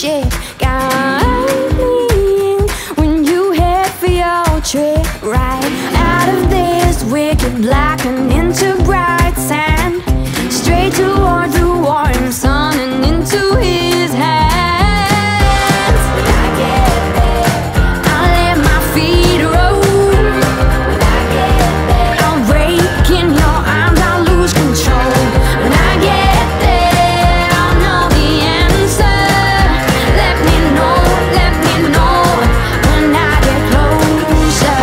shit got me when you head for your trip. Right out of this wicked black and into bright sand, straight toward the warm sun and into his hands. When I get there, I'll let my feet roll. When I get there, I'll break in your arms, I'll lose control. When I get there, I'll know the answer. Let me know when I get closer.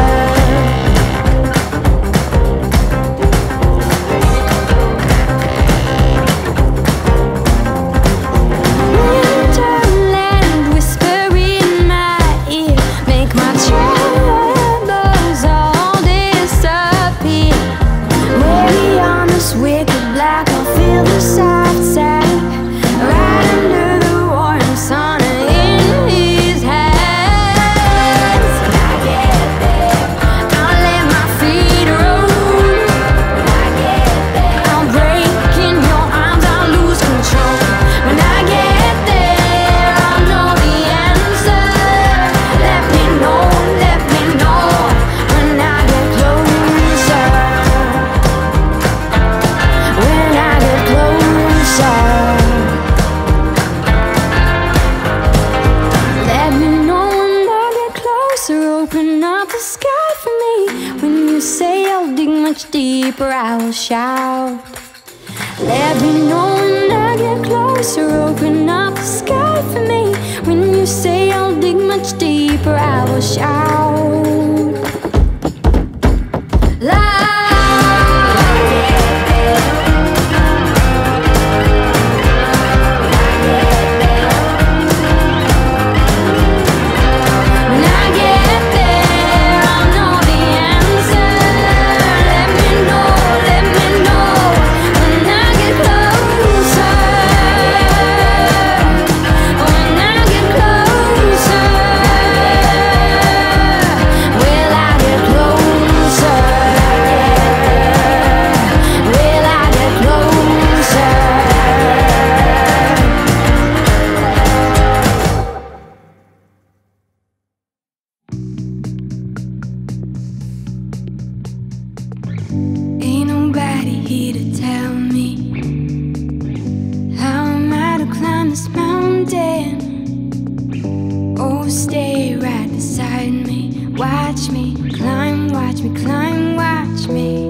Winterland whisper in my ear, make my troubles all disappear. Way on this wicked black, I'll feel the soft sand right under the warm sun in his hands. When I get there, I'll let my feet roll. When I get there, I'll break in your arms, I'll lose control. When I get there, I'll know the answer. Let me know when I get closer. When I get closer, let me know when I get closer. Open up the sky for me. When you say I'll dig much deeper, I will shout. Let me know when I get closer. Open up the sky for me. When you say I'll dig much deeper, I will shout. Loud. When I get there, I'll know the answer. Let me know when I get closer. When I get closer, will I get closer? Will I get closer? Ain't nobody here to tell me how am I to climb this mountain. Oh, stay right beside me. Watch me climb, watch me climb, watch me.